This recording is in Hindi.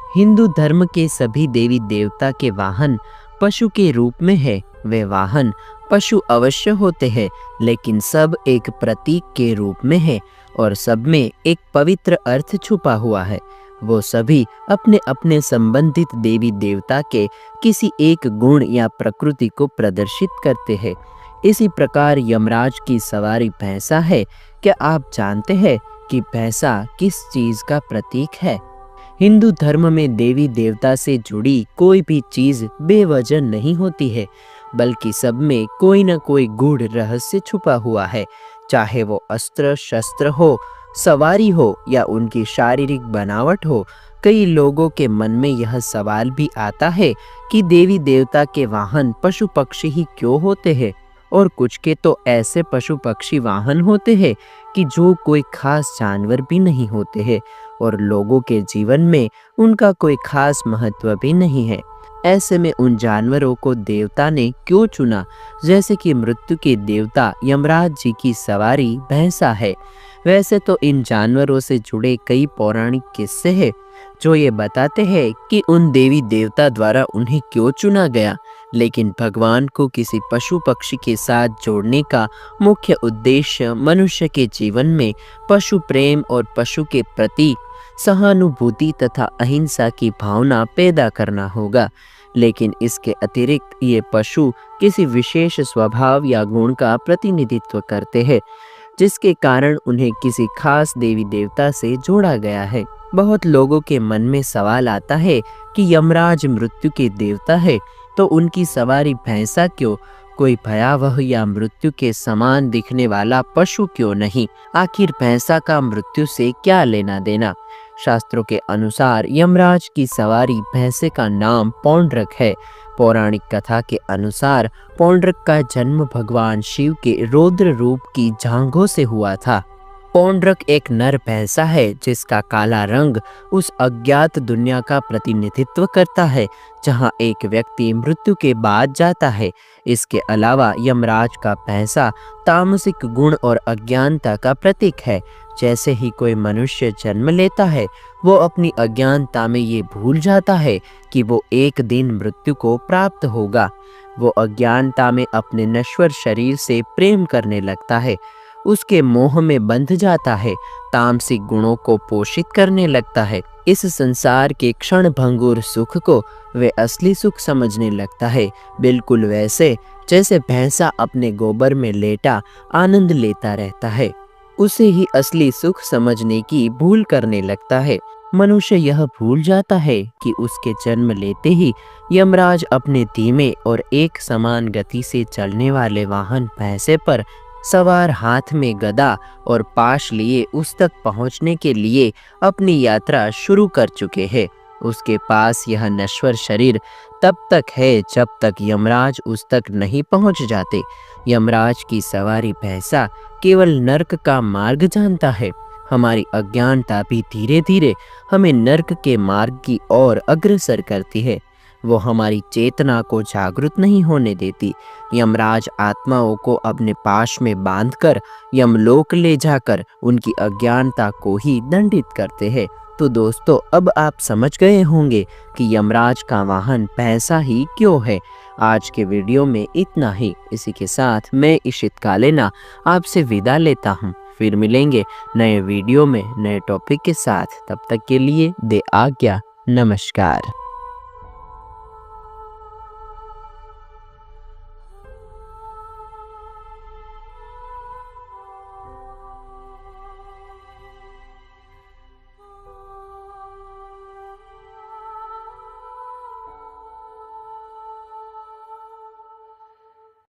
हिंदू धर्म के सभी देवी देवता के वाहन पशु के रूप में है। वे वाहन पशु अवश्य होते हैं, लेकिन सब एक प्रतीक के रूप में है और सब में एक पवित्र अर्थ छुपा हुआ है। वो सभी अपने अपने संबंधित देवी देवता के किसी एक गुण या प्रकृति को प्रदर्शित करते हैं। इसी प्रकार यमराज की सवारी भैंसा है। क्या आप जानते हैं कि भैंसा किस चीज का प्रतीक है? हिंदू धर्म में देवी देवता से जुड़ी कोई भी चीज बेवजह नहीं होती है, बल्कि सब में कोई न कोई गूढ़ रहस्य छुपा हुआ है। चाहे वो अस्त्र शस्त्र हो, सवारी हो या उनकी शारीरिक बनावट हो। कई लोगों के मन में यह सवाल भी आता है कि देवी देवता के वाहन पशु पक्षी ही क्यों होते हैं, और कुछ के तो ऐसे पशु पक्षी वाहन होते हैं कि जो कोई खास जानवर भी नहीं होते हैं और लोगों के जीवन में उनका कोई खास महत्व भी नहीं है। ऐसे में उन जानवरों को देवता ने क्यों चुना? जैसे कि मृत्यु के देवता यमराज जी की सवारी भैंसा है। वैसे तो इन जानवरों से जुड़े कई पौराणिक किस्से हैं जो ये बताते हैं कि उन देवी देवता द्वारा उन्हें क्यों चुना गया। लेकिन भगवान को किसी पशु पक्षी के साथ जोड़ने का मुख्य उद्देश्य मनुष्य के जीवन में पशु प्रेम और पशु के प्रति सहानुभूति तथा अहिंसा की भावना पैदा करना होगा। लेकिन इसके अतिरिक्त ये पशु किसी विशेष स्वभाव या गुण का प्रतिनिधित्व करते हैं, जिसके कारण उन्हें किसी खास देवी देवता से जोड़ा गया है। बहुत लोगों के मन में सवाल आता है कि यमराज मृत्यु के देवता है, तो उनकी सवारी भैंसा क्यों? कोई भयावह या मृत्यु के समान दिखने वाला पशु क्यों नहीं? आखिर भैंसा का मृत्यु से क्या लेना देना? शास्त्रों के अनुसार यमराज की सवारी भैंसे का नाम पौंड्रक है। पौराणिक कथा के अनुसार पौंड्रक का जन्म भगवान शिव के रौद्र रूप की जांघों से हुआ था। पौंड्रक एक नर भैंसा है जिसका काला रंग उस अज्ञात दुनिया का प्रतिनिधित्व करता है जहां एक व्यक्ति मृत्यु के बाद जाता है। इसके अलावा यमराज का भैंसा तामसिक गुण और अज्ञानता का प्रतीक है। जैसे ही कोई मनुष्य जन्म लेता है, वो अपनी अज्ञानता में ये भूल जाता है कि वो एक दिन मृत्यु को प्राप्त होगा। वो अज्ञानता में अपने नश्वर शरीर से प्रेम करने लगता है, उसके मोह में बंध जाता है, तामसिक गुणों को पोषित करने लगता है। इस संसार के क्षण भंगुर सुख को वे असली सुख समझने लगता है, बिल्कुल वैसे जैसे भैंसा अपने गोबर में लेटा आनंद लेता रहता है। उसे ही असली सुख समझने की भूल करने लगता है। मनुष्य यह भूल जाता है कि उसके जन्म लेते ही यमराज अपने धीमे और एक समान गति से चलने वाले वाहन भैंसे पर सवार, हाथ में गदा और पाश लिए उस तक पहुंचने के लिए अपनी यात्रा शुरू कर चुके हैं। उसके पास यह नश्वर शरीर तब तक है जब तक यमराज उस तक नहीं पहुंच जाते। यमराज की सवारी भैंसा केवल नर्क का मार्ग जानता है। हमारी अज्ञानता भी धीरे धीरे हमें नर्क के मार्ग की ओर अग्रसर करती है। वो हमारी चेतना को जागृत नहीं होने देती। यमराज आत्माओं को अपने पाश में बांधकर यमलोक ले जाकर उनकी अज्ञानता को ही दंडित करते हैं। तो दोस्तों, अब आप समझ गए होंगे कि यमराज का वाहन भैंसा ही क्यों है। आज के वीडियो में इतना ही। इसी के साथ मैं इशित कालेना आपसे विदा लेता हूँ। फिर मिलेंगे नए वीडियो में नए टॉपिक के साथ। तब तक के लिए दे आज्ञा। नमस्कार।